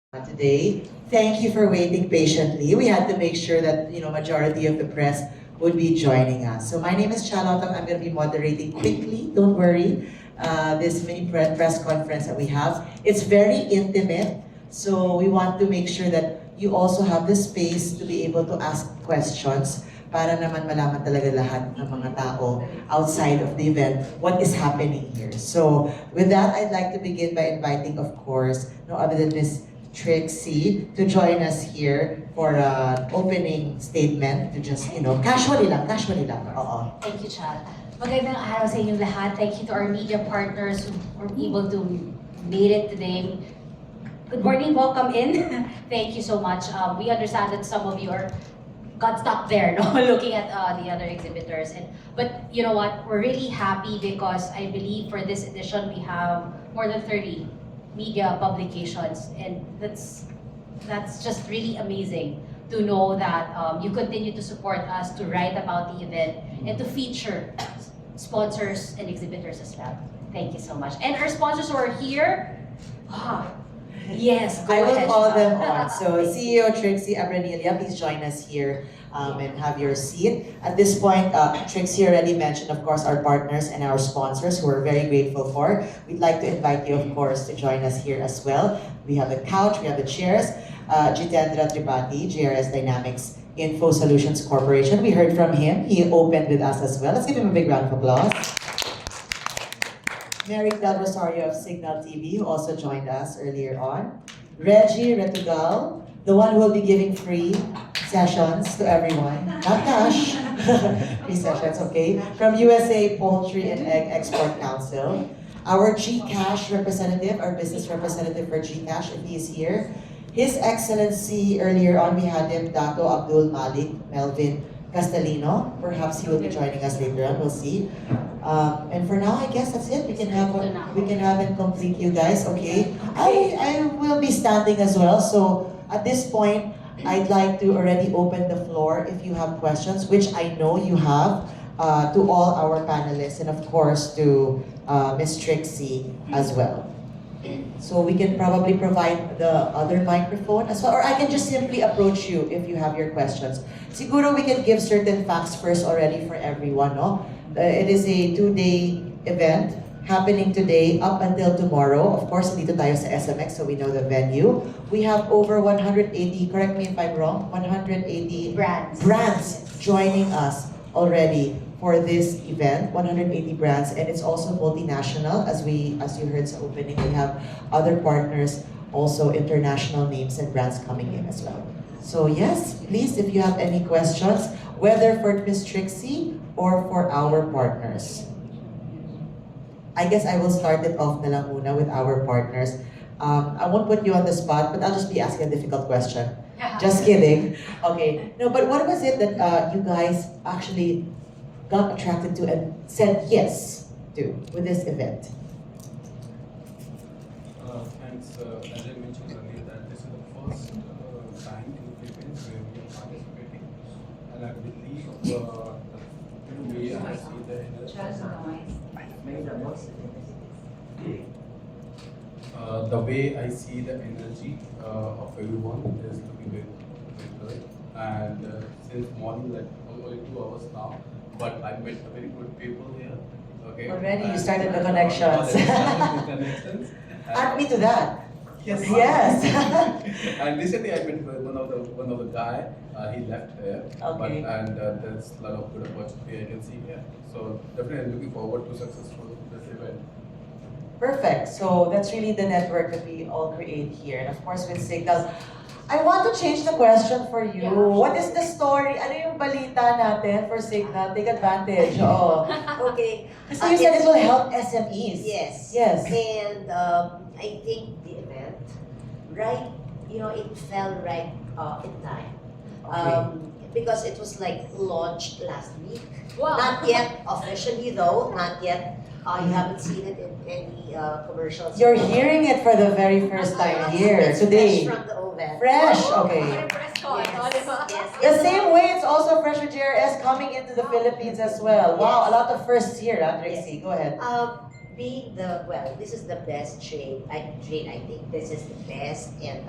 today. Thank you for waiting patiently. We had to make sure that majority of the press would be joining us. So my name is Charlotte. I'm going to be moderating quickly. Don't worry. This mini press conference that we have. It's very intimate. So we want to make sure that you also have the space to be able to ask questions para naman malaman talaga lahat ng mga tao outside of the event what is happening here. So with that, I'd like to begin by inviting, of course, no other than Miss Trixie to join us here for an opening statement to just, casually lang. Oo. Thank you, Chad. Magandang araw sa inyong lahat. Thank you to our media partners who were able to made it today. Good morning, welcome in. Thank you so much. We understand that some of you got stuck there, no, looking at the other exhibitors. But you know what? We're really happy because I believe for this edition we have more than 30 media publications, and that's just really amazing to know that you continue to support us, to write about the event, and to feature sponsors and exhibitors as well. Thank you so much. And our sponsors who are here, yes, go I will ahead. call them on. So CEO Trixie Abranilia, please join us here and have your seat. At this point, Trixie already mentioned, of course, our partners and our sponsors who we're very grateful for. We'd like to invite you, of course, to join us here as well. We have the couch, we have the chairs. Jitendra Tripathi, JRS Dynamics Info Solutions Corporation. We heard from him. He opened with us as well. Let's give him a big round of applause. Mary Del Rosario of Signal TV, who also joined us earlier on. Reggie Retugal, the one who will be giving free sessions to everyone. Not cash. Free sessions, okay. From USA Poultry and Egg Export Council. Our GCash representative, our business representative for GCash, if he is here. His Excellency, earlier on we had him, Dato Abdul Malik Melvin Castellino. Perhaps he will be joining us later on, we'll see. And for now, I guess that's it. We can have and complete you guys, okay? I will be standing as well, so at this point, I'd like to already open the floor if you have questions, which I know you have, to all our panelists and of course to Ms. Trixie as well. So we can probably provide the other microphone as well, or I can just simply approach you if you have your questions. Siguro we can give certain facts first already for everyone, no? It is a 2-day event happening today up until tomorrow. Of course, dito tayo sa SMX, so we know the venue. We have over 180, correct me if I'm wrong, 180 brands joining us already for this event, 180 brands, and it's also multinational. As you heard sa opening, we have other partners, also international names and brands coming in as well. So yes, please, if you have any questions, whether for Ms. Trixie or for our partners. I guess I will start it off na lang muna with our partners. I won't put you on the spot, but I'll just be asking a difficult question. Just kidding. Okay. No, but what was it that you guys actually got attracted to and said yes to with this event? Thanks. As I mentioned earlier, that this is the first time in the Philippines where we are participating, and I believe the way I see the the way I see the energy of everyone is looking very, very good. And since morning, like only 2 hours now, but I met very good people here. Okay. Already, you started the connections. Connections. Add me to that. Yes. Yes. And recently I met one of the guy. He left here. Okay. There's a lot of good opportunity I can see here. So definitely I'm looking forward to successful this event. Perfect. So that's really the network that we all create here. And of course with Signal. I want to change the question for you. Yeah. What is the story? Ano yung balita natin for Signal? Take advantage. Oh. Okay. Kasi you said it will help SMEs. Yes. Yes. And I think the event, right, it fell right in time. Okay. Because it was like launched last week. Wow. Not yet officially though, not yet. You haven't seen it in any commercials. You're hearing it for the very first time here It's today. fresh from the oven. Fresh, okay. Yes. The same way it's also fresh with JRS coming into the Philippines as well. Wow, a lot of firsts here, Trixie. Go ahead. being this is the best trade. I think this is the best and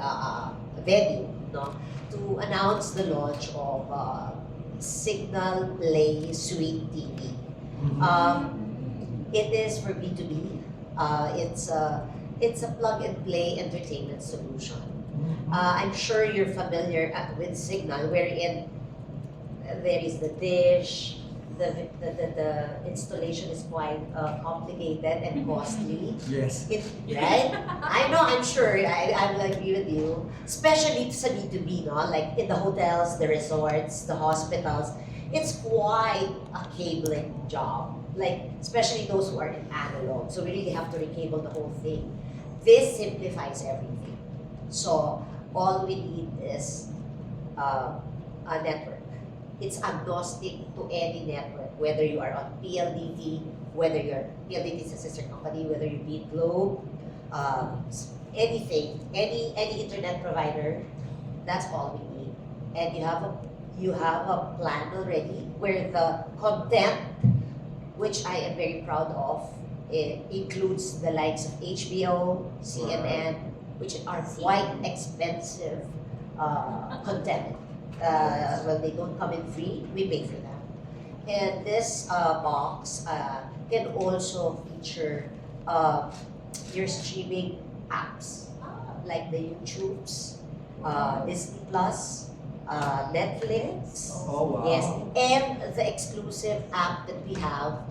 venue, no, to announce the launch of Signal Play Suite TV. It is for B2B. It's a plug and play entertainment solution. I'm sure you're familiar with Signal, wherein there is the dish. The installation is quite complicated and costly. Yes. Right? I know, I'm sure, I will agree with you. Especially sa B2B, no? Like in the hotels, the resorts, the hospitals. It's quite a cabling job. Like, especially those who are in analog. So we really have to recable the whole thing. This simplifies everything. So all we need is a network. It's agnostic to any network, whether you are on PLDT, whether you're PLDT is a sister company, whether you be Globe, anything, any internet provider, that's all we need. And you have a plan already where the content, which I am very proud of, it includes the likes of HBO, CNN, which are quite expensive content. They don't come in free, we pay for them. And this box can also feature your streaming apps, like the YouTubes, Disney Plus, Netflix. Oh, wow. Yes, and the exclusive app that we have,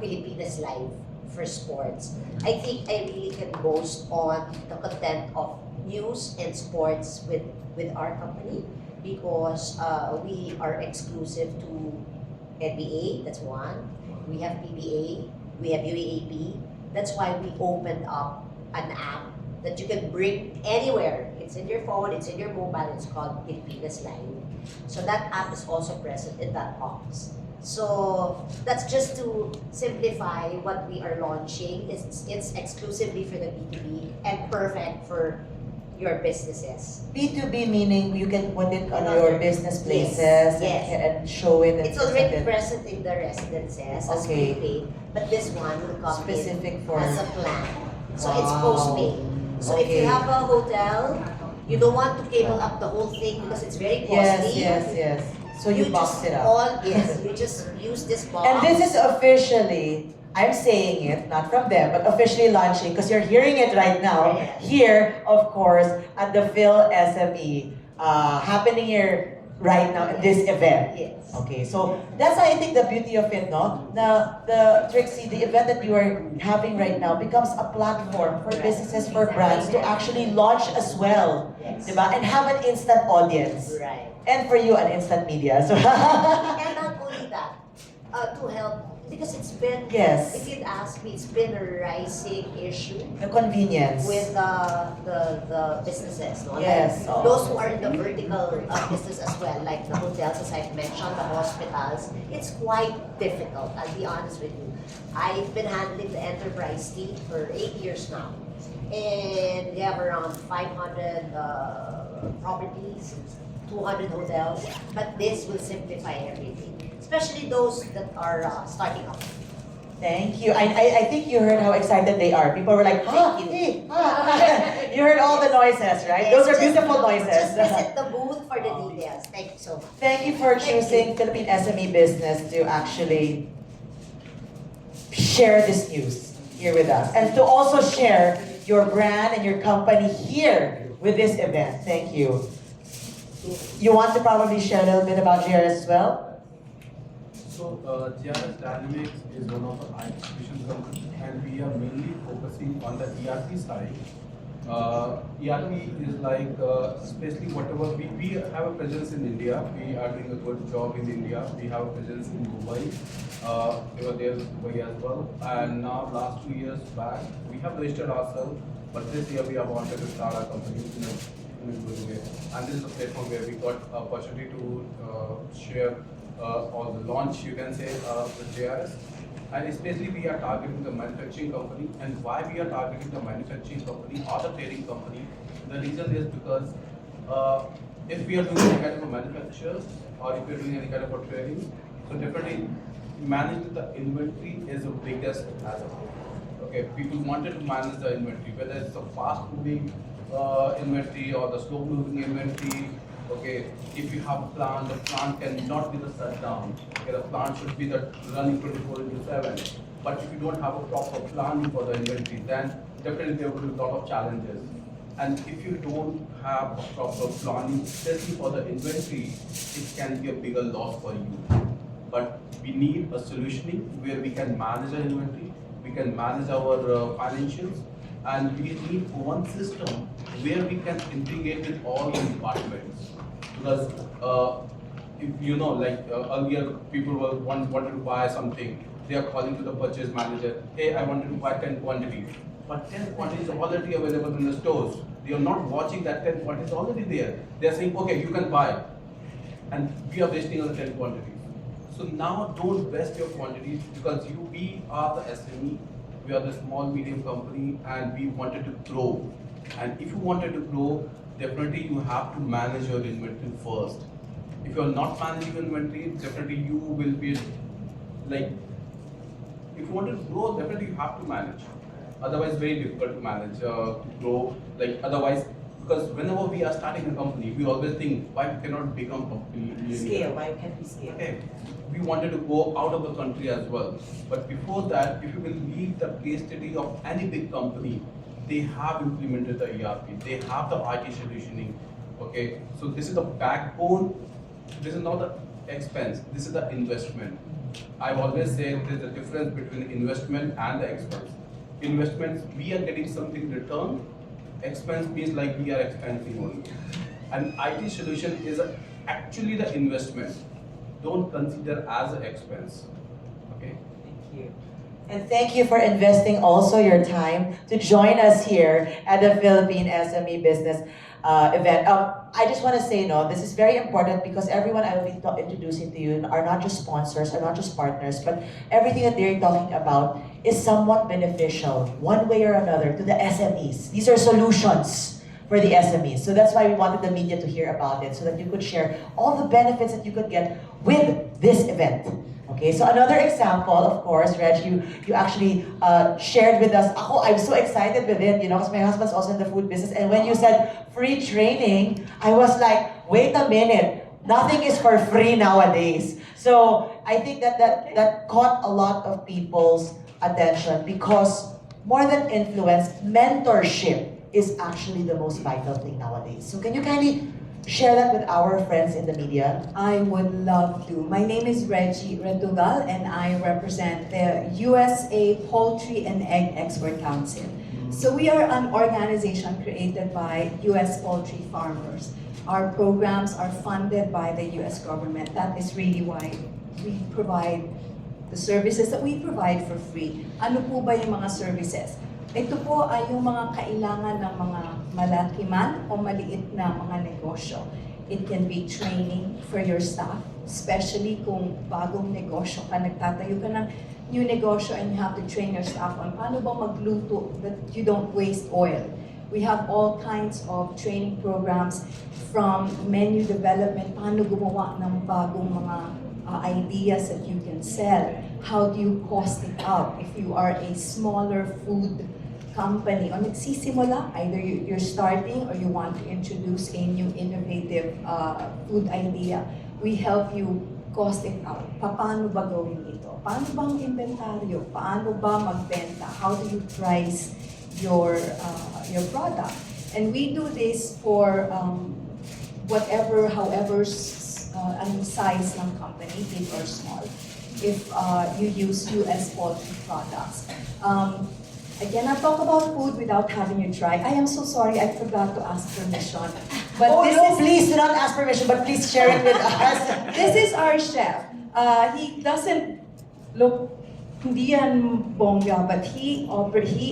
Philippines Live for sports. I think I really can boast on the content of news and sports with our company, because we are exclusive to NBA, that's one. We have PBA, we have UAAP. That's why we opened up an app that you can bring anywhere. It's in your phone, it's in your mobile, it's called Philippines Live. So that app is also present in that box. So that's just to simplify what we are launching. It's exclusively for the B2B and perfect for your businesses. B2B meaning you can put it on On your your- business places yes. and show it and It's present already it. present in the residences as Okay. prepaid, but this one will come Specific in for- as a plan. So it's Wow. postpaid. So if Okay. you have a hotel, you don't want to cable up the whole thing because it's very Yes, costly. yes. So you box just it up. you just use this box. And this is officially, I'm saying it, not from them, but officially launching, because you're hearing it right now, Yes. here, of course, at the Phil SME, happening here right now in this event. Yes. Okay, so that's I think the beauty of it, no? The Trixie, the event that you are having right now becomes a platform for businesses, for brands to actually launch as well, Yes. diba? And have an instant audience. Right. And for you, an instant media. So And not only that, to help, because it's been, Yes. if you'd ask me, it's been a rising issue the convenience. with the businesses, no? Yes. Like, those who are in the vertical business as well, like the hotels, as I've mentioned, the hospitals, it's quite difficult, I'll be honest with you. I've been handling the enterprise team for 8 years now. And we have around 500 properties, 200 hotels, but this will simplify everything, especially those that are starting up. Thank you. I think you heard how excited they are. People were like, ah, Thank you. hey, ah. You heard all the noises, right? Those are Just- beautiful noises. Just visit the booth for the details. Thank you so much. Thank you for Thank you. choosing Philippine SME Business to actually share this news here with us. And to also share your brand and your company here with this event. Thank you. You want to probably share a little bit about GRS as well? So, GRS Dynamics is one of our distribution companies, and we are mainly focusing on the ERP side. ERP is like, especially whatever, we have a presence in India, we are doing a good job in India, we have a presence in Dubai, we were there in Dubai as well, and now last 2 years back, we have registered ourselves, but this year we have wanted to start our company in a good way. And this is a platform where we got opportunity to share all the launch, you can say, with JRS. And especially we are targeting the manufacturing company. And why we are targeting the manufacturing company or the trading company? The reason is because if we are doing any kind of a manufacture or if we are doing any kind of a trading, so definitely managing the inventory is the biggest as a whole. Okay, people wanted to manage the inventory, whether it's a fast-moving inventory or the slow-moving inventory. Okay, if you have a plant, the plant cannot be the shut down. Okay, the plant should be the running 24/7. But if you don't have a proper planning for the inventory, then definitely there will be a lot of challenges. And if you don't have a proper planning, especially for the inventory, it can be a bigger loss for you. But we need a solutioning where we can manage our inventory, we can manage our financials, and we need one system where we can integrate with all the departments. Because if you know, like earlier, people wanted to buy something, they are calling to the purchase manager, hey, I wanted to buy 10 quantities. But 10 quantities are already available in the stores. They are not watching that 10 quantities already there. They are saying, okay, you can buy. And we are wasting on the 10 quantities. So now don't waste your quantities, because we are the SME, we are the small medium company, and we wanted to grow. And if you wanted to grow, definitely you have to manage your inventory first. If you are not managing inventory, definitely you will be like, if you want to grow, definitely you have to manage. Otherwise, very difficult to manage, to grow. Like otherwise, because whenever we are starting a company, we always think, why we cannot become a millionaire? Scale, why can't we scale? Okay. We wanted to go out of the country as well. But before that, if you will leave the case study of any big company, they have implemented the ERP, they have the IT solutioning. Okay, so this is the backbone. This is not the expense. This is the investment. I've always said there's a difference between investment and the expense. Investments, we are getting something return. Expense means like we are expensing only. And IT solution is actually the investment. Don't consider as an expense. Okay. Thank you. And thank you for investing also your time to join us here at the Philippine SME Business event. I just want to say, this is very important because everyone I will be introducing to you are not just sponsors, are not just partners, but everything that they're talking about is somewhat beneficial, one way or another, to the SMEs. These are solutions for the SMEs. So that's why we wanted the media to hear about it, so that you could share all the benefits that you could get with this event. Okay, so another example, of course, Reg, you actually shared with us. I'm so excited with it, because my husband's also in the food business. And when you said free training, I was like, wait a minute, nothing is for free nowadays. So I think that caught a lot of people's attention, because more than influence, mentorship is actually the most vital thing nowadays. So can you kindly share that with our friends in the media? I would love to. My name is Reggie Retugal, and I represent the USA Poultry and Egg Export Council. So we are an organization created by US poultry farmers. Our programs are funded by the US government. That is really why we provide the services that we provide for free. Ano po ba yung mga services? Ito po ay yung mga kailangan ng mga malaki man o maliit na mga negosyo. It can be training for your staff, especially kung bagong negosyo ka, nagtatayo ka ng new negosyo and you have to train your staff on paano ba magluto that you don't waste oil. We have all kinds of training programs, from menu development, paano gumawa ng bagong mga ideas that you can sell. How do you cost it out if you are a smaller food company o nagsisimula, either you're starting or you want to introduce a new innovative food idea. We help you cost it out. Paano ba gawin ito? Paano bang inventaryo? Paano ba magbenta? How do you price your product? And we do this for however size ng company, big or small. If you use US poultry products. I cannot talk about food without having you try. I am so sorry, I forgot to ask permission. But Please do not ask permission, but please share it with us. This is our chef. He doesn't look hindi yan bongga, but he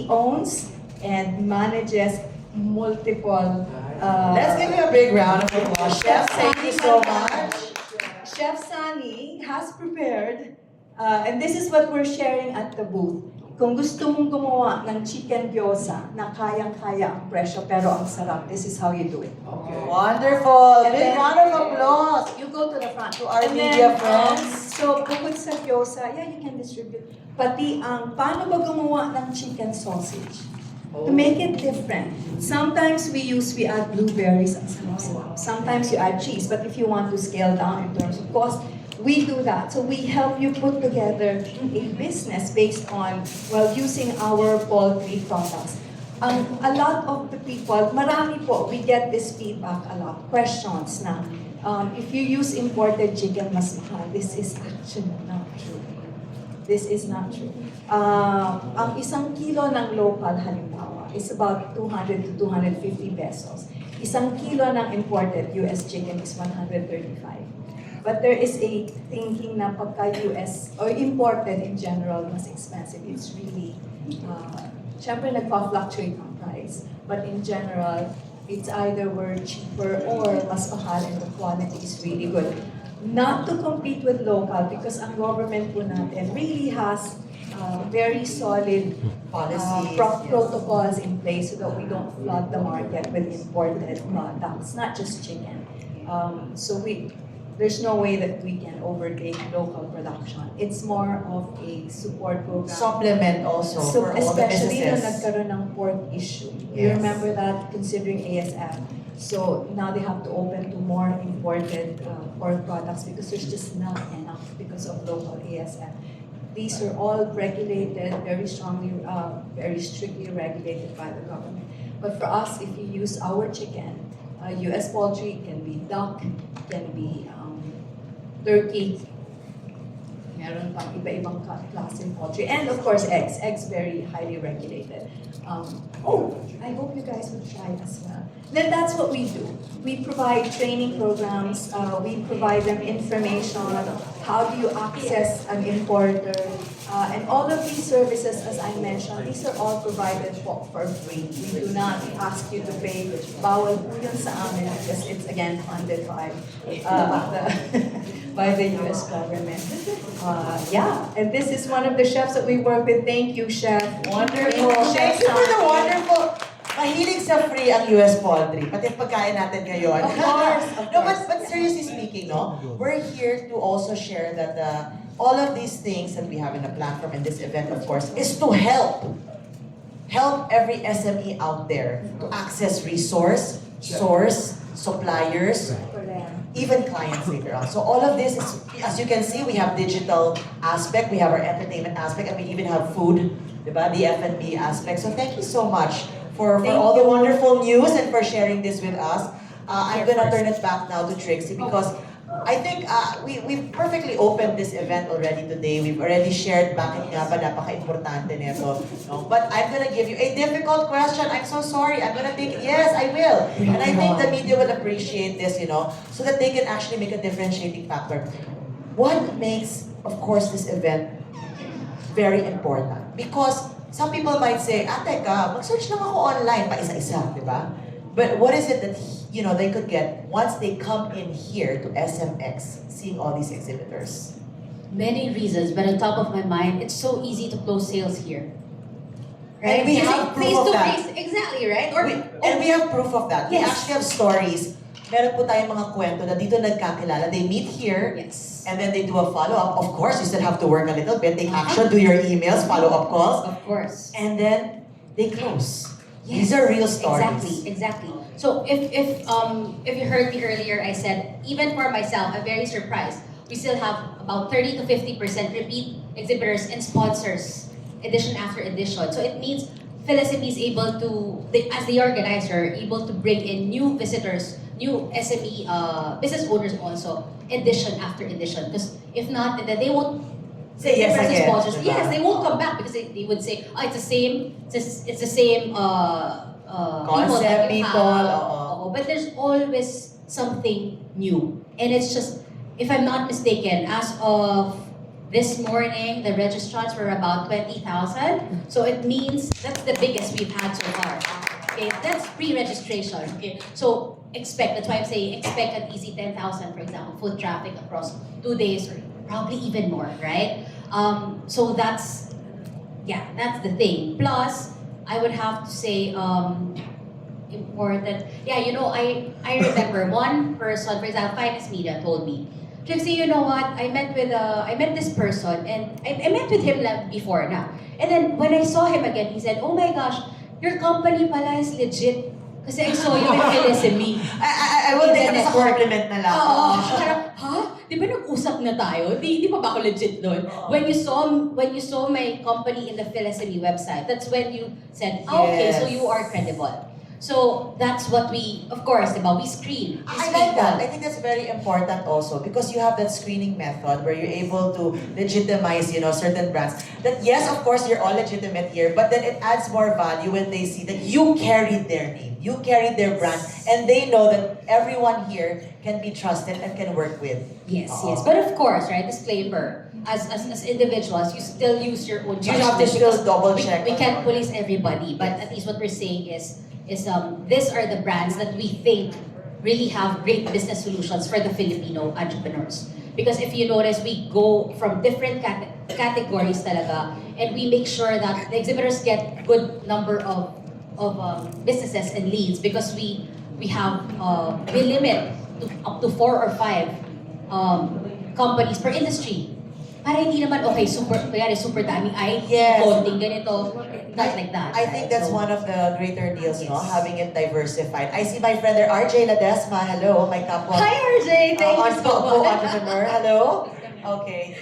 owns and manages multiple. Let's give him a big round of applause. Chef, thank you so much. Chef Sunny has prepared, and this is what we're sharing at the booth. Kung gusto mong gumawa ng chicken gyoza na kayang-kaya ang presyo pero ang sarap, this is how you do it. Okay. Wonderful! And Big then, round of applause! You go to the front. To our And media then, friends. so, bukod sa gyoza, yeah, you can distribute. Pati ang, paano ba gumawa ng chicken sausage? To make it different. Sometimes we add blueberries and sarap. Sometimes you add cheese, but if you want to scale down in terms of cost, we do that. So we help you put together a business based on, well, using our poultry products. A lot of the people, marami po, we get this feedback a lot. Questions na, if you use imported chicken, mas mahal. This is actually not true. This is not true. Ang isang kilo ng local halimbawa is about 200 to 250 pesos. Isang kilo ng imported US chicken is 135. But there is a thinking na pagka US or imported in general, mas expensive. It's really, syempre nagpa-fluctuate ang price. But in general, it's either we're cheaper or mas mahal and the quality is really good. Not to compete with local because ang government po natin really has very solid Policies, protocols in place so that we don't flood the market with imported products, not just chicken. So there's no way that we can overtake local production. It's more of a support program. Supplement also So for all the especially nung businesses. nagkaroon ng pork issue. You Yes. remember that considering ASF. So now they have to open to more imported pork products because there's just not enough because of local ASF. These are all regulated, very strongly, very strictly regulated by the government. But for us, if you use our chicken, US poultry, can be duck, can be turkey, meron pang iba-ibang klaseng poultry. And of course, eggs. Eggs very highly regulated. I hope you guys would try as well. Then that's what we do. We provide training programs. We provide them information. How do you access an importer? And all of these services, as I mentioned, these are all provided for free. We do not ask you to pay. Bawal po yun sa amin because it's again funded by by the US government. Yeah, and this is one of the chefs that we work with. Thank you, Chef. Wonderful. Thank you for the wonderful. Mahilig sa free ang US poultry. Pati pagkain natin ngayon. Of course, of No, course. but seriously speaking, no, we're here to also share that all of these things that we have in the platform and this event, of course, is to help every SME out there to access resource, source, suppliers, even clients later on. So all of this is, as you can see, we have digital aspect, we have our entertainment aspect, and we even have food, diba? The F&B aspect. So thank you so much for all the wonderful news and for sharing this with us. I'm gonna turn it back now to Trixie because I think we've perfectly opened this event already today. We've already shared bakit nga ba napaka-importante nito. No? But I'm gonna give you a difficult question. I'm so sorry. I'm gonna take it. Yes, I will. And I think the media will appreciate this, so that they can actually make a differentiating factor. What makes, of course, this event very important? Because some people might say, teka, mag-search lang ako online, pa isa-isa, di ba? But what is it that, they could get once they come in here to SMX, seeing all these exhibitors? Many reasons, but on top of my mind, it's so easy to close sales here. Right? And we have proof face of to that. face, exactly, right? And we have proof of that. We Yes. actually have stories. Meron po tayong mga kwento na dito nagkakilala. They meet here, Yes. and then they do a follow-up. Of course, you still have to work a little bit. Take action, do your emails, follow-up calls, Of course. and then they close. These are real stories. Exactly. So if you heard me earlier, I said even for myself, I'm very surprised. We still have about 30 to 50% repeat exhibitors and sponsors, edition after edition. So it means Philippine is able to, as the organizer, able to bring in new visitors, new SME business owners also, edition after edition. Because if not, then they won't Say yes versus again. sponsors. diba? Yes, they won't come back because they would say, it's the same, it's the same Concept, people. people, oo. Oo, but there's always something new. And it's just, if I'm not mistaken, as of this morning, the registrants were about 20,000. So it means that's the biggest we've had so far. Okay, that's pre-registration. Okay, so that's why I'm saying expect an easy 10,000, for example, foot traffic across 2 days or probably even more, right? So that's yeah, that's the thing. Plus, I would have to say, important. Yeah, I remember one person, for example, Finance Media told me, Trixie, you know what? I met this person, and I met with him before na. And then when I saw him again, he said, "Oh my gosh, your company pala is legit. Kasi I saw you in LSME." I will take it as a compliment na lang. Oo. Parang, ha? Di ba nag-usap na tayo? Di pa ba ako legit doon? When you saw my company in the PhilSME website, that's when you said, okay, so you are credible. So that's what we, of course, diba, we screen. I like that. I think that's very important also because you have that screening method where you're able to legitimize, certain brands. That yes, of course, you're all legitimate here, but then it adds more value when they see that you carried their name, you carried their brand, and they know that everyone here can be trusted and can work with. Yes, yes. But of course, right, disclaimer, as individuals, you still use your own You have to judgment still because double check. We can't police everybody, but at least what we're saying is these are the brands that we think really have great business solutions for the Filipino entrepreneurs. Because if you notice, we go from different categories talaga, and we make sure that the exhibitors get good number of businesses and leads because we limit up to 4 or 5 companies per industry. Para hindi naman, okay, super daming IT, Yes. konting ganito, not like that. I think that's one of the greater deals, having it diversified. I see my friend there, RJ Ladesma. Hello, my kapwa. Hi RJ, thank you so much. Entrepreneur. Hello. Okay.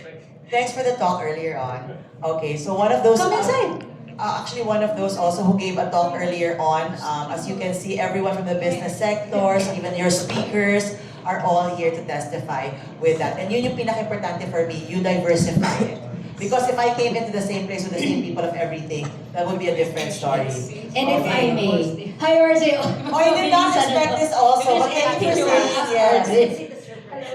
Thanks for the talk earlier on. Okay, so one of those. Come inside. Actually, one of those also who gave a talk earlier on. As you can see, everyone from the business sectors, even your speakers, are all here to testify with that. And yun yung pinaka-importante for me, you diversify it. Because if I came into the same place with the same people of everything, that would be a different story. And if I may, hi RJ. Oh, I did not expect this also, but thank you for saying yes.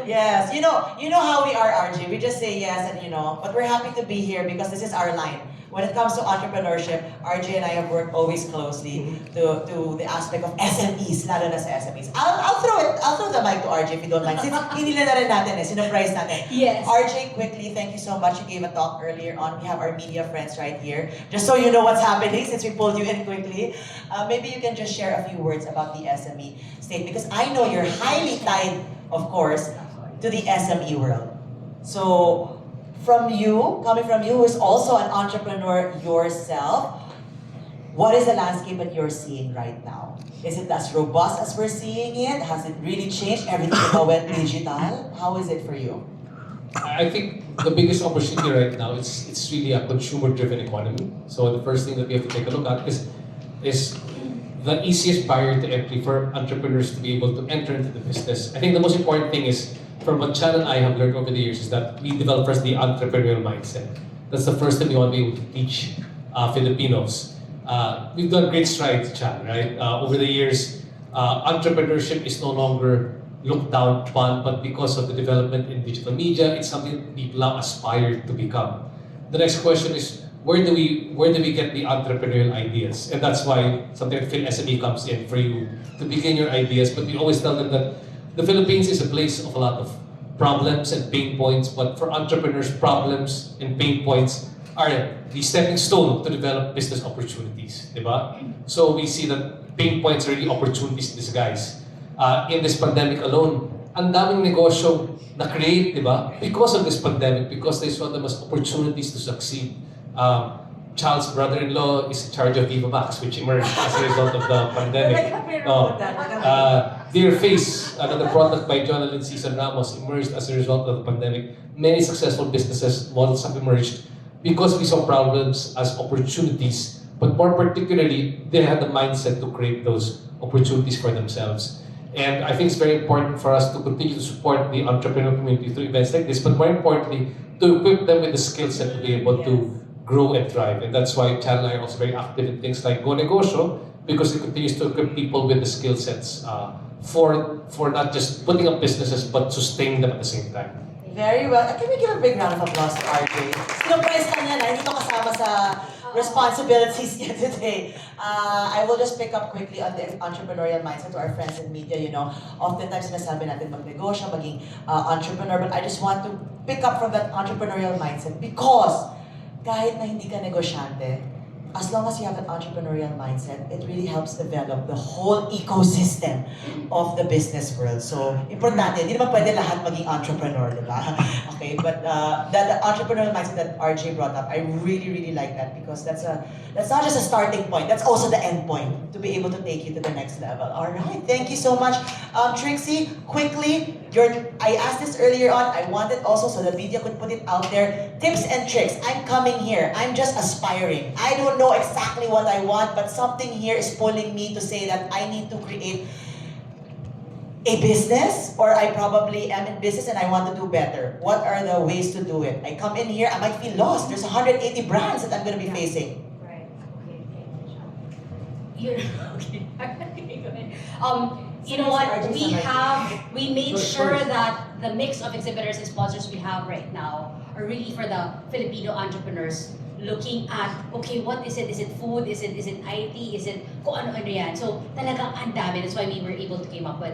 Yes, you know how we are, RJ. We just say yes, and but we're happy to be here because this is our line. When it comes to entrepreneurship, RJ and I have worked always closely to the aspect of SMEs, lalo na sa SMEs. I'll throw the mic to RJ if you don't mind. Since hinila na rin natin sinurprise natin. Yes. RJ, quickly, thank you so much. You gave a talk earlier on. We have our media friends right here. Just so you know what's happening since we pulled you in quickly. Maybe you can just share a few words about the SME state because I know you're highly tied, of course, to the SME world. So, coming from you, who is also an entrepreneur yourself, what is the landscape that you're seeing right now? Is it as robust as we're seeing it? Has it really changed? Everything now went digital? How is it for you? I think the biggest opportunity right now it's really a consumer-driven economy. So the first thing that we have to take a look at is the easiest barrier to entry for entrepreneurs to be able to enter into the business. I think the most important thing is, from what Chad and I have learned over the years, is that we develop first the entrepreneurial mindset. That's the first thing we want to be able to teach Filipinos. We've done great strides, Chad, right? Over the years, entrepreneurship is no longer looked down upon, but because of the development in digital media, it's something that people now aspire to become. The next question is, where do we get the entrepreneurial ideas? And that's why something like PhilSME comes in for you to begin your ideas. But we always tell them that the Philippines is a place of a lot of problems and pain points, but for entrepreneurs, problems and pain points are the stepping stone to develop business opportunities, diba? So we see that pain points are really opportunities in disguise. In this pandemic alone, ang daming negosyo na-create, diba? Because of this pandemic, because they saw them as opportunities to succeed. Charles' brother-in-law is in charge of Viva Max, which emerged as a result of the pandemic. Dear Face, another product by John and Cesar Ramos, emerged as a result of the pandemic. Many successful businesses models have emerged because we saw problems as opportunities, but more particularly, they had the mindset to create those opportunities for themselves. And I think it's very important for us to continue to support the entrepreneurial community through events like this, but more importantly, to equip them with the skill set to be able to grow and thrive. And that's why Chad and I are also very active in things like Go Negosyo, because it continues to equip people with the skill sets for not just putting up businesses, but sustaining them at the same time. Very well. Can we give a big round of applause to RJ? Sinurprise ka niya na, hindi to kasama sa responsibilities niya today. I will just pick up quickly on the entrepreneurial mindset to our friends in media. Oftentimes sinasabi natin magnegosyo, maging entrepreneur, but I just want to pick up from that entrepreneurial mindset because kahit na hindi ka negosyante, as long as you have an entrepreneurial mindset, it really helps develop the whole ecosystem of the business world. So, importante, hindi naman pwede lahat maging entrepreneur, di ba? Okay, but the entrepreneurial mindset that RJ brought up, I really, really like that because that's not just a starting point, that's also the end point to be able to take you to the next level. All right, thank you so much. Trixie, quickly, I asked this earlier on, I wanted also so the media could put it out there, tips and tricks. I'm coming here, I'm just aspiring. I don't know exactly what I want, but something here is pulling me to say that I need to create a business, or I probably am in business and I want to do better. What are the ways to do it? I come in here, I might feel lost. There's 180 brands that I'm going to be facing. Right. Okay. You're okay. Okay, go ahead. You know what? We made sure that the mix of exhibitors and sponsors we have right now are really for the Filipino entrepreneurs looking at, okay, what is it? Is it food? Is it IT? Is it kung ano-ano yan? So talagang ang dami. That's why we were able to come up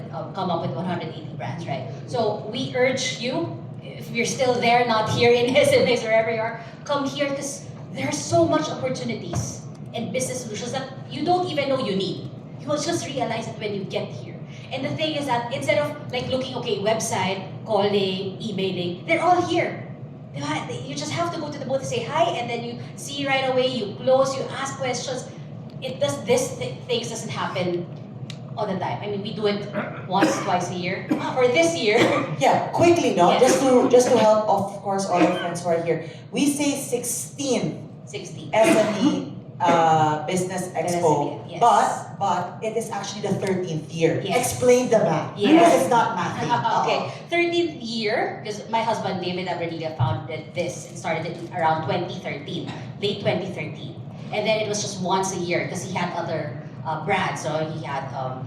with 180 brands, right? So we urge you, if you're still there, not here in SMX, wherever you are, come here because there are so much opportunities and business solutions that you don't even know you need. You will just realize it when you get here. And the thing is that instead of like looking, okay, website, calling, emailing, they're all here. You just have to go to the booth and say hi, and then you see right away, you close, you ask questions. Things doesn't happen all the time. I mean, we do it once, twice a year. For this year. Yeah, quickly, no? Yes. Just to help, of course, all our friends who are here. We say 16 60. SME Business Expo, yes. but it is actually the 13th year. Yes. Explain the math, Yes. because it's not math. Okay, 13th year, because my husband David Abradilla founded this and started it around 2013, late 2013. And then it was just once a year because he had other brands, so he had other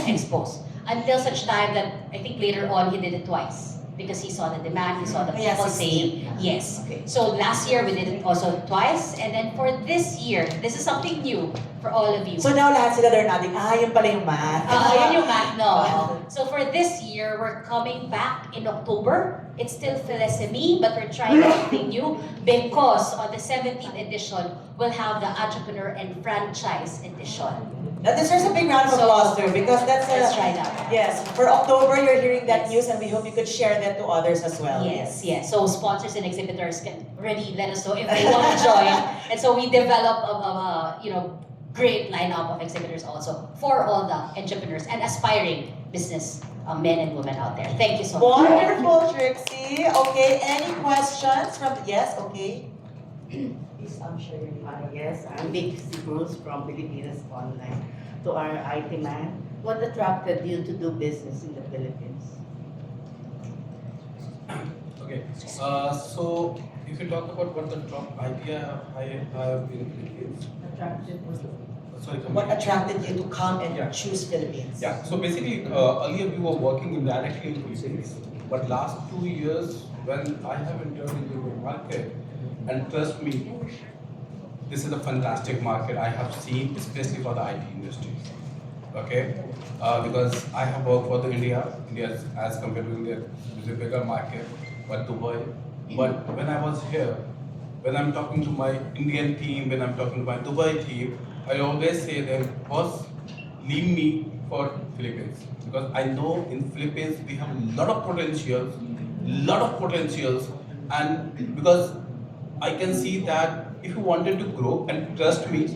expos. Until such time that I think later on he did it twice because he saw the demand, he saw the Yeah, people 16. saying yes. Okay. So last year we did it also twice, and then for this year, this is something new for all of you. So now lahat sila they're nodding, yun pala yung math. Yun yung math, no. So for this year, we're coming back in October. It's still SME, but we're trying something new because on the 17th edition, we'll have the Entrepreneur and Franchise edition. That deserves a big round of applause too, because that's Let's try that. Yes, for October you're hearing that Yes. news, and we hope you could share that to others as well. Yes. So sponsors and exhibitors can already let us know if they want to join. And so we develop a great lineup of exhibitors also for all the entrepreneurs and aspiring business men and women out there. Thank you so much. Wonderful, Trixie. Okay, any questions from? Yes, okay. Please, I'm sure you're fine. Yes, I'm Vic Bruce from Philippines Online. To our IT man, what attracted you to do business in the Philippines? Okay, so if you talk about what the top idea I have in Philippines, Attracted was sorry, come What again. attracted you to come and Yeah. choose Philippines? Yeah, so basically, earlier we were working indirectly in Philippines, but last 2 years when I have entered into the market, and trust me, this is a fantastic market I have seen, especially for the IT industry. Okay, because I have worked for the India as compared to India is a bigger market, but Dubai. But when I was here, when I'm talking to my Indian team, when I'm talking to my Dubai team, I always say them, boss, leave me for Philippines. Because I know in Philippines we have a lot of potentials, and because I can see that if you wanted to grow, and trust me,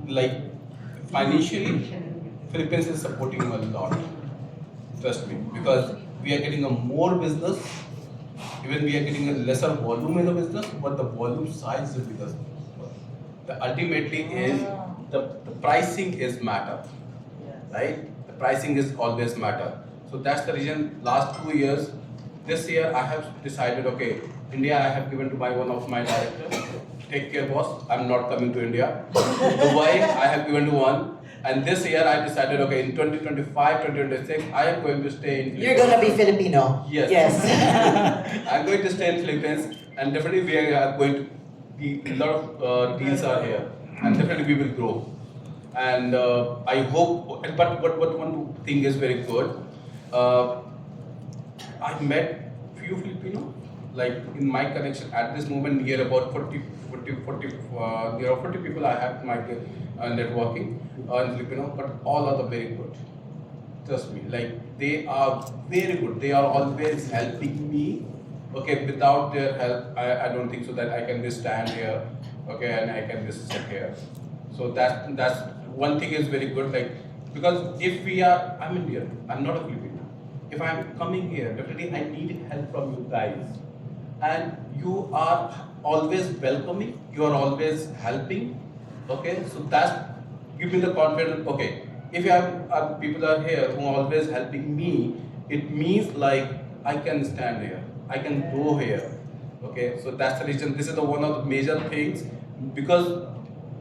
like financially, Philippines is supporting a lot. Trust me, because we are getting a more business, even we are getting a lesser volume in the business, but the volume size is bigger. Ultimately is the pricing is matter, right? The pricing is always matter. So that's the reason last 2 years, this year I have decided, okay, India I have given to one of my directors, take care boss, I'm not coming to India. Dubai I have given to one, and this year I decided, okay, in 2025, 2026, I am going to stay in You're gonna be Filipino. Yes. Yes. I'm going to stay in Philippines, and definitely we are going to be a lot of deals are here, and definitely we will grow. And I hope, but one thing is very good. I met few Filipino, like in my connection at this moment, near about 40 people I have my networking in Filipino, but all are the very good. Trust me, like they are very good. They are always helping me. Okay, without their help, I don't think so that I can just stand here, okay, and I can just sit here. So that's one thing is very good. Like because if we are, I'm Indian, I'm not a Filipino. If I'm coming here, definitely I need help from you guys, and you are always welcoming. You are always helping. Okay, so that's give me the confidence. Okay, if you have people are here who are always helping me, it means like I can stand here, I can go here. Okay, so that's the reason. This is the one of the major things because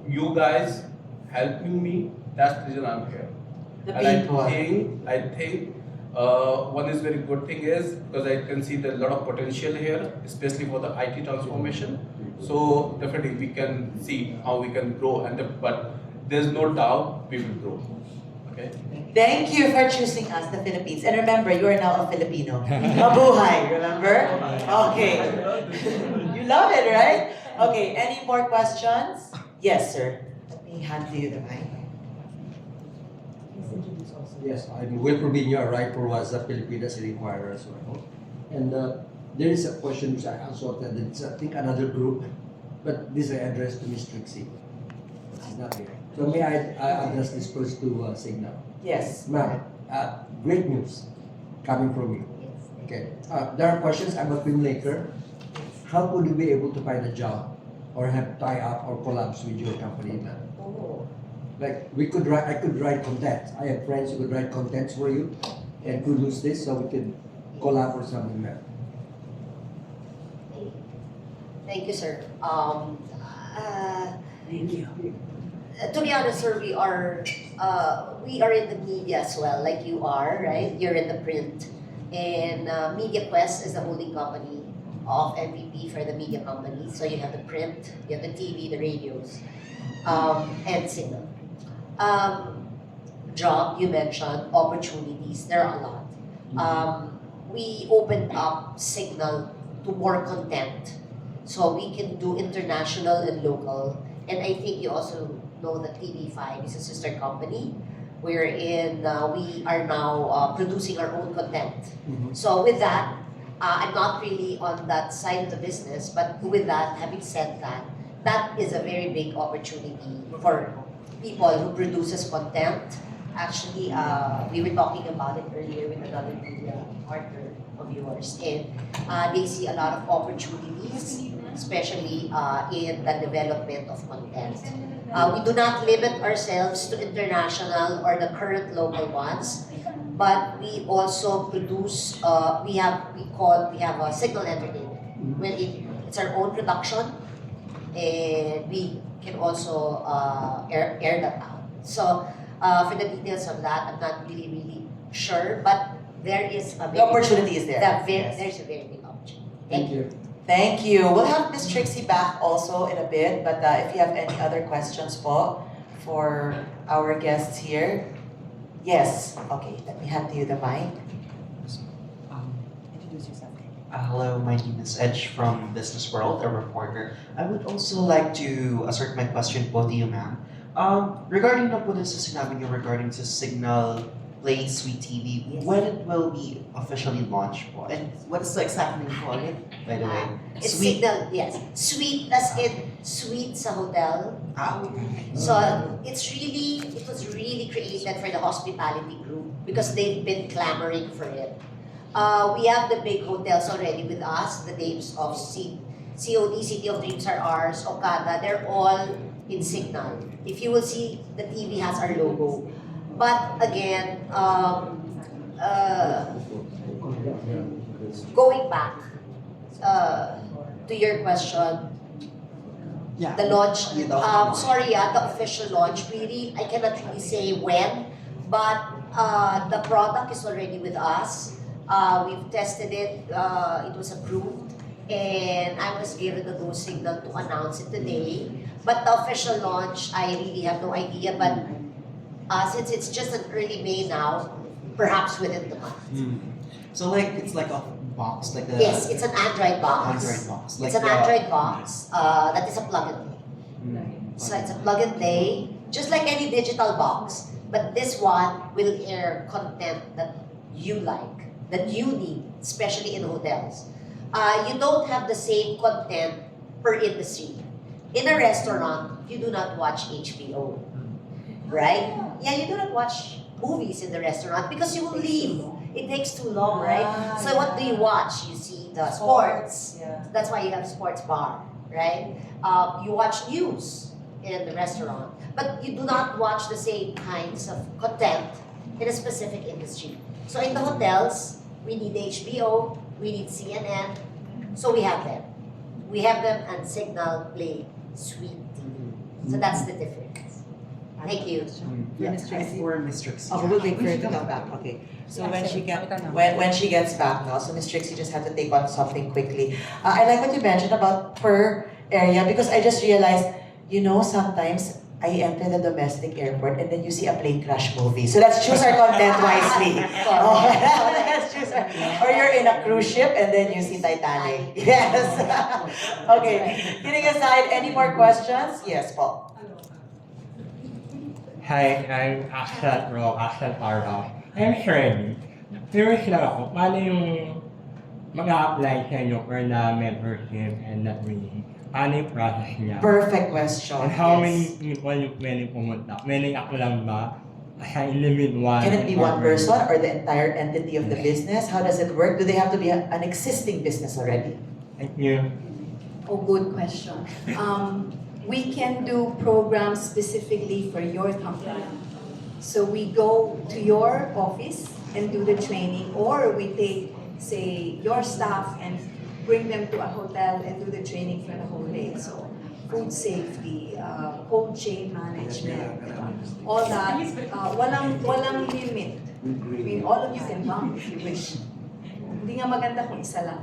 you guys helping me. That's the reason I'm here. The And people. I think one is very good thing is because I can see there's a lot of potential here, especially for the IT transformation. So definitely we can see how we can grow, but there's no doubt we will grow. Okay. Thank you for choosing us, the Philippines. And remember, you are now a Filipino. Mabuhay, remember? Okay. You love it, right? Okay, any more questions? Yes, sir. Let me hand to you the mic. Yes, I'm Will Rubino, a writer was a Filipinas Inquirer as well. And there is a question which I also attended. It's, I think, another group, but this I address to Ms. Trixie. She's not here. So may I address this first to Signal? Yes. Ma'am, great news coming from you. Okay. There are questions. I'm a filmmaker. How would you be able to find a job or have tie-up or collabs with your company now? Oh. Like I could write content. I have friends who could write contents for you and produce this so we could collab or something like that. Thank you, sir. Thank you. To be honest, sir, we are in the media as well, like you are, right? You're in the print, and Media Quest is the holding company of MVP for the media company. So you have the print, you have the TV, the radios, and Signal. Job you mentioned, opportunities. There are a lot. We opened up Signal to more content, so we can do international and local. And I think you also know that TV5 is a sister company wherein we are now producing our own content. So with that, I'm not really on that side of the business, but with that, having said that, that is a very big opportunity for people who produces content. Actually, we were talking about it earlier with another media partner of yours, and they see a lot of opportunities, especially in the development of content. We do not limit ourselves to international or the current local ones, but we also produce. We have a Signal Entertainment, where it's our own production, and we can also air that out. So for the details of that, I'm not really sure, but there is a The opportunity is there. Yes. There's a very big opportunity. Thank you. Thank you. We'll have Miss Trixie back also in a bit, but if you have any other questions po for our guests here. Yes. Okay, let me hand to you the mic. Introduce yourself. Hello, my name is Edge from Business World, a reporter. I would also like to assert my question po to you, ma'am. Regarding na po dun sa sinabi niyo regarding sa Signal Play Sweet TV, Yes. when it will be officially launched po? And what is the exact name po ulit, by the way? It's Signal, yes. Sweet as in sweet sa hotel. Okay. So it was really created for the hospitality group because they've been clamoring for it. We have the big hotels already with us, the names of COD, City of Dreams are ours, Okada, they're all in Signal. If you will see, the TV has our logo. But again, going back to your question, the launch, the official launch, I cannot really say when, but the product is already with us. We've tested it, it was approved, and I was given the go signal to announce it today. But the official launch, I really have no idea, but since it's just an early May now, perhaps within the month. So like it's like a box, like a Yes, it's an Android box. Android box. It's an Android box that is a plug and play. So it's a plug and play, just like any digital box. But this one will air content that you like, that you need, especially in hotels. You don't have the same content per industry. In a restaurant, you do not watch HBO, right? Yeah, you do not watch movies in the restaurant because you will leave. It takes too long, right? So what do you watch? You see the sports. Yeah. That's why you have sports bar, right? You watch news in the restaurant, but you do not watch the same kinds of content in a specific industry. So in the hotels, we need HBO, we need CNN, so we have them. We have them and Signal Play Sweet TV. So that's the difference. Thank you. Miss Tracy? Or Miss Trixie. Oh, we'll wait for her to come back. Okay. So when she gets back now, so Miss Trixie just had to take on something quickly. I like what you mentioned about per area because I just realized, you know, sometimes I enter the domestic airport and then you see a plane crash movie. So let's choose our content wisely. Oh, let's choose or you're in a cruise ship and then you see Titanic. Yes. Okay. Kidding aside, any more questions? Yes, Paul. Hi, I'm Axel from Axel Pardo. I'm Shreddy. Curious lang ako, paano yung mag-a-apply sa inyo for na membership and that really? Paano yung process niya? Perfect question. And how yes. many people yung pwede pumunta? Pwede ako lang ba? As an individual? Can it be one person or the entire entity of the business? How does it work? Do they have to be an existing business already? Thank you. Oh, good question. We can do programs specifically for your company. So we go to your office and do the training, or we take, say, your staff and bring them to a hotel and do the training for the whole day. So food safety, cold chain management, all that. Walang limit. I mean, all of you can come if you wish. Hindi nga maganda kung isa lang.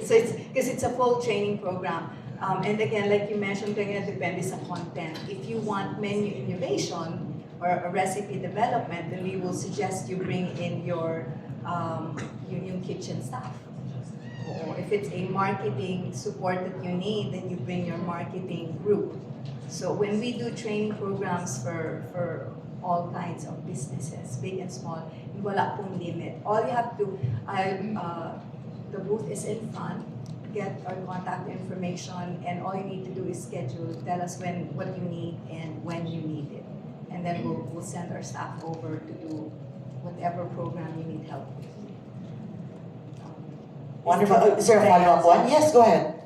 So because it's a full training program. And again, like you mentioned, kaya depende sa content. If you want menu innovation or a recipe development, then we will suggest you bring in your yung kitchen staff. Or if it's a marketing support that you need, then you bring your marketing group. So when we do training programs for all kinds of businesses, big and small, wala pong limit. All you have to, the booth is in front. Get our contact information, and all you need to do is schedule. Tell us what you need and when you need it, and then we'll send our staff over to do whatever program you need help with. Wonderful. Is there a follow-up one? Yes, go ahead.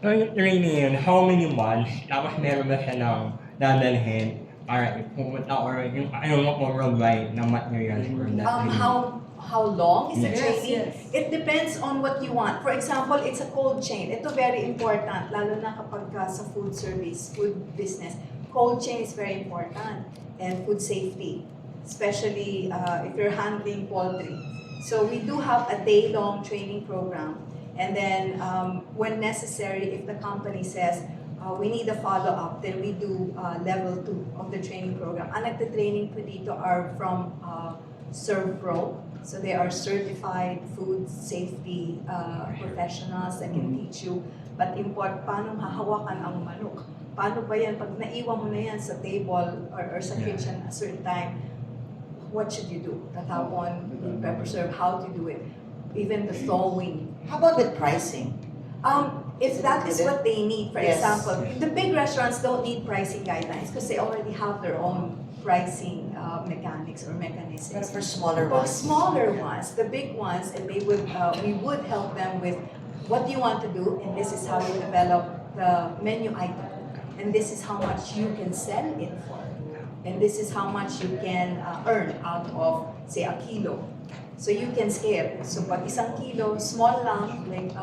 So yung training yun, how many months? Tapos meron ba siya ng dadalhin para pumunta or yung ayaw mo po worldwide na materials for that training? How long is the Yes. training? It depends on what you want. For example, it's a cold chain. Ito very important, lalo na kapag sa food service, food business. Cold chain is very important, and food safety, especially if you're handling poultry. So we do have a day-long training program, and then when necessary, if the company says we need a follow-up, then we do level 2 of the training program. Ang nagte-training po dito are from ServPro. So they are certified food safety professionals that can teach you. But paano hahawakan ang manok? Paano ba yan? Pag naiwan mo na yan sa table or sa kitchen at a certain time, what should you do? Tatapon, preserve, how to do it. Even the thawing. How about with pricing? If that is what they need, for Yes. example, the big restaurants don't need pricing guidelines because they already have their own pricing mechanics or mechanisms. But for smaller For ones. smaller ones, the big ones, and we would help them with what do you want to do, and this is how you develop the menu item, and this is how much you can sell it for, and this is how much you can earn out of, say, a kilo. So you can scale. So pag isang kilo, small lang, like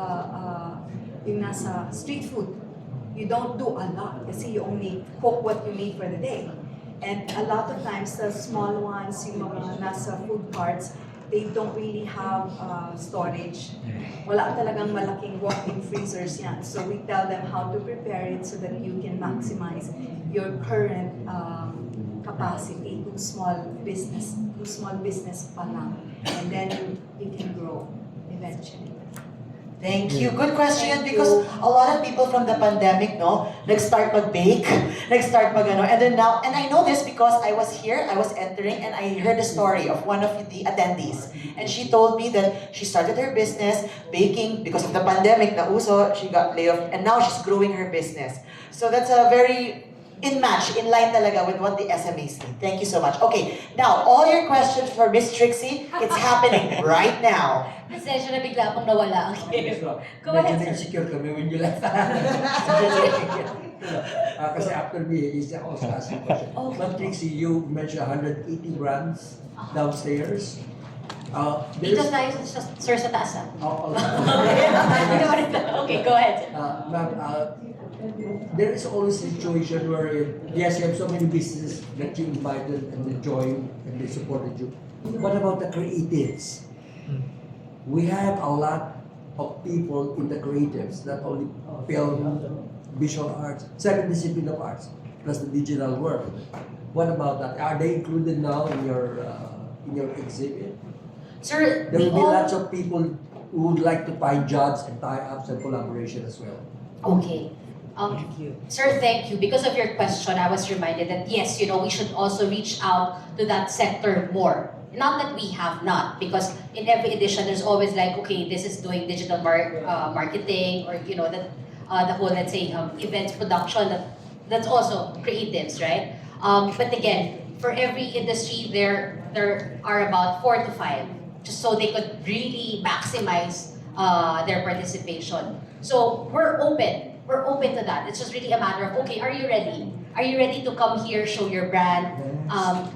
yung nasa street food, you don't do a lot kasi you only cook what you need for the day. And a lot of times, the small ones, yung mga nasa food carts, they don't really have storage. Wala talagang malaking walk-in freezers yan. So we tell them how to prepare it so that you can maximize your current capacity kung small business pa lang. And then you can grow eventually. Thank you. Good question because a lot of people from the pandemic, no, nag-start mag-bake, nag-start mag-ano, and then now, and I know this because I was here, I was entering, and I heard the story of one of the attendees. And she told me that she started her business baking because of the pandemic, nauso, she got laid off, and now she's growing her business. So that's a very in line talaga with what the SMEs need. Thank you so much. Okay, now, all your questions for Miss Trixie, it's happening right now. Pasensya na bigla pong nawala ang game. Go ahead, Medyo sir. insecure kami when you left. Kasi after me, is also asking question. Okay. But Trixie, you mentioned 180 brands downstairs. Dito tayo sir sa taas ah. Okay, go ahead. Ma'am, there is always a situation where, yes, you have so many businesses that you invited and they joined and they supported you. What about the creatives? We have a lot of people in the creatives, not only film, visual arts, 7 disciplines of arts, plus the digital world. What about that? Are they included now in your exhibit? Sir, There we will be all... lots of people who would like to find jobs and tie-ups and collaboration as well. Okay. Sir, thank you. Because of your question, I was reminded that yes, we should also reach out to that sector more. Not that we have not, because in every edition there's always like, okay, this is doing digital marketing, or the whole, let's say, events production. That's also creatives, right? But again, for every industry, there are about 4 to 5, just so they could really maximize their participation. So we're open. We're open to that. It's just really a matter of, okay, are you ready? Are you ready to come here, show your brand?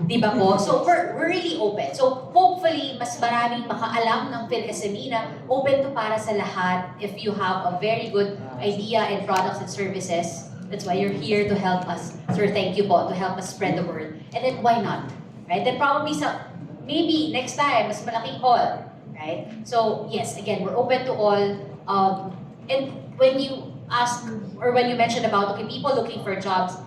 Di ba po? So we're really open. So hopefully, mas maraming makaalam ng PhilSME na open to para sa lahat. If you have a very good idea and products and services, that's why you're here to help us. Sir, thank you po, to help us spread the word. And then why not? Right? Then probably maybe next time, mas malaking hall. Right? So yes, again, we're open to all. And when you ask, or when you mentioned about, okay, people looking for jobs,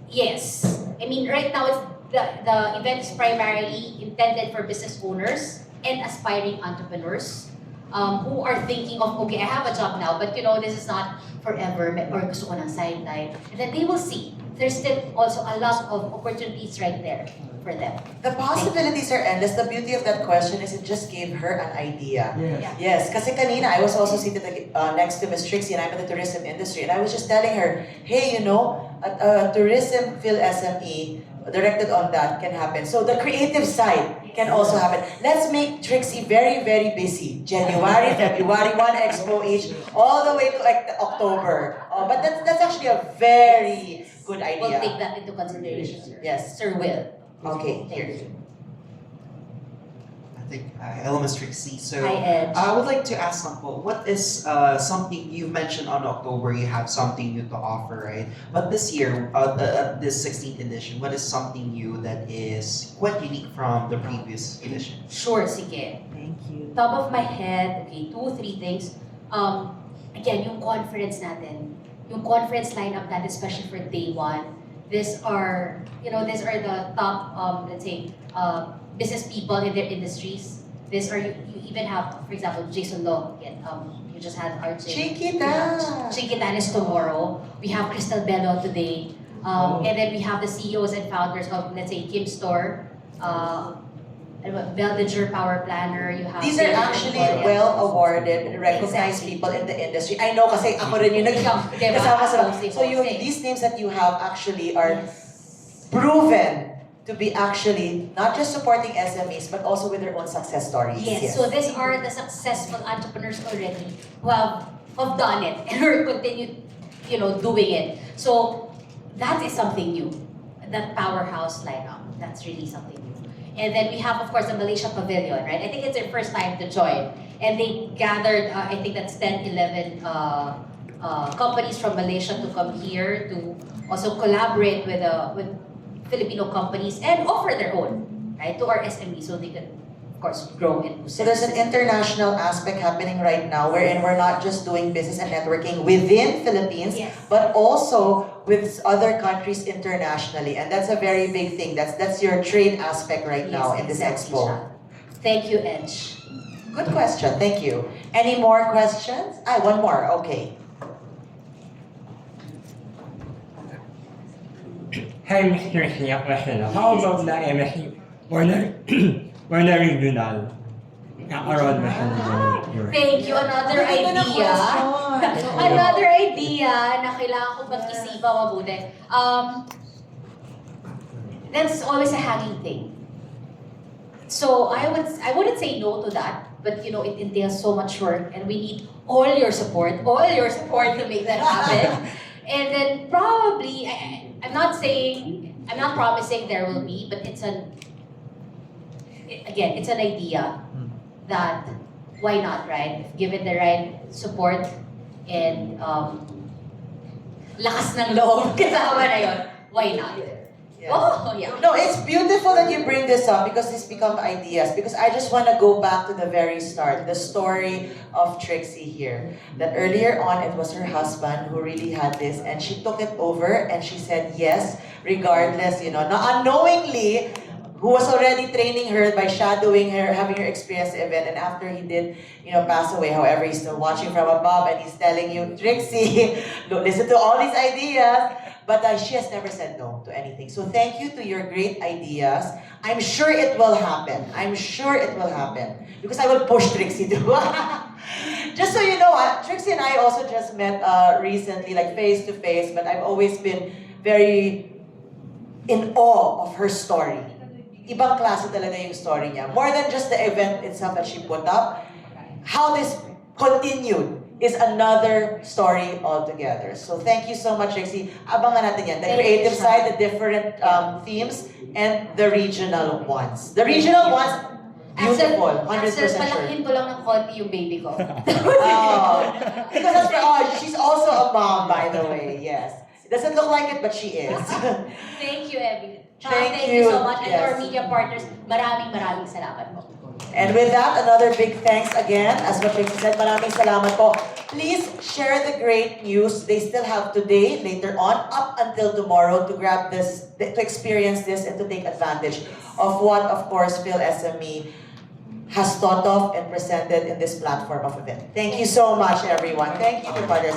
yes. I mean, right now, the event is primarily intended for business owners and aspiring entrepreneurs who are thinking of, okay, I have a job now, but this is not forever, or gusto ko ng sideline. And then they will see. There's still also a lot of opportunities right there for them. The possibilities are endless. The beauty of that question is it just gave her an idea. Yes. Yes, kasi kanina I was also seated next to Ms. Trixie and I'm in the tourism industry and I was just telling her, hey, a tourism PhilSME directed on that can happen. So the creative side can also happen. Let's make Trixie very, very busy. January, February, 1 Expo each, all the way to October. But that's actually a very good idea. We'll take that into consideration, sir. Yes. Sir will. Okay, here. I think, hello, Ms. Trixie. So, Hi, Ed. I would like to ask Sampo, what is something you've mentioned on October, you have something new to offer, right? But this year, this 16th edition, what is something new that is quite unique from the previous edition? Sure, sige. Thank you. Top of my head, okay, 2, 3 things. Again, yung conference natin, yung conference lineup natin, especially for day 1, these are the top, let's say, business people in their industries. These are, you even have, for example, Jason Law, again, you just had RJ. Chiquitan is tomorrow. We have Crystal Bello today. And then we have the CEOs and founders of, let's say, Kim Store, Bellinger Power Planner, you have... These are actually well-awarded, recognized Exactly. people in the industry. I know kasi ako rin yung kasama sa... So these names that you have actually are proven to be actually not just supporting SMEs but also with their own success stories. Yes, so these are the successful entrepreneurs already who have done it and who continue, doing it. So that is something new. That powerhouse lineup, that's really something new. And then we have, of course, the Malaysia Pavilion, right? I think it's their first time to join. And they gathered, I think that's 10, 11 companies from Malaysia to come here to also collaborate with Filipino companies and offer their own, right, to our SMEs so they can, of course, grow and boost. So there's an international aspect happening right now wherein we're not just doing business and networking within Philippines, Yes. but also with other countries internationally. And that's a very big thing. That's your trade aspect right now in this exactly, expo. Siya. Thank you, Edge. Good question, thank you. Any more questions? One more, okay. Hi, Mr. Siya, question lang. How about the MSC or the regional? Kakaroon ba siya ng ganun? Thank you. Another idea. Another idea na kailangan ko pag-isipan mabuti. That's always a hanging thing. So I wouldn't say no to that, but you know it entails so much work, and we need all your support to make that happen. And then probably I'm not promising there will be, but it's an idea that why not, right? If given the right support and lakas ng loob kasama na yun, why not? Yes. Oh, yeah. No, it's beautiful that you bring this up because it's become ideas. Because I just want to go back to the very start, the story of Trixie here. That earlier on, it was her husband who really had this, and she took it over and she said yes, regardless, you know, not unknowingly, who was already training her by shadowing her, having her experience the event, and after he did, you know, pass away, however, he's still watching from above and he's telling you, Trixie, look, listen to all these ideas. But she has never said no to anything. So thank you to your great ideas. I'm sure it will happen. I'm sure it will happen. Because I will push Trixie to. Just so you know, Trixie and I also just met recently, like face to face, but I've always been very in awe of her story. Ibang klase talaga yung story niya. More than just the event itself that she put up, how this continued is another story altogether. So thank you so much, Trixie. Abangan natin yan. The creative side, the different themes, and the regional ones. The regional ones, beautiful, 100% Axel, sure. palakihin ko lang ng konti yung baby ko. Because she's also a mom, by the way, yes. Doesn't look like it, but she is. Thank you, Abby. Thank you you, so much. And to our yes. media partners, maraming salamat po. And with that, another big thanks again. As what Trixie said, maraming salamat po. Please share the great news. They still have today, later on, up until tomorrow to grab this, to experience this and to take advantage of what, of course, Phil SME has thought of and presented in this platform of event. Thank you so much, everyone. Thank you to partners.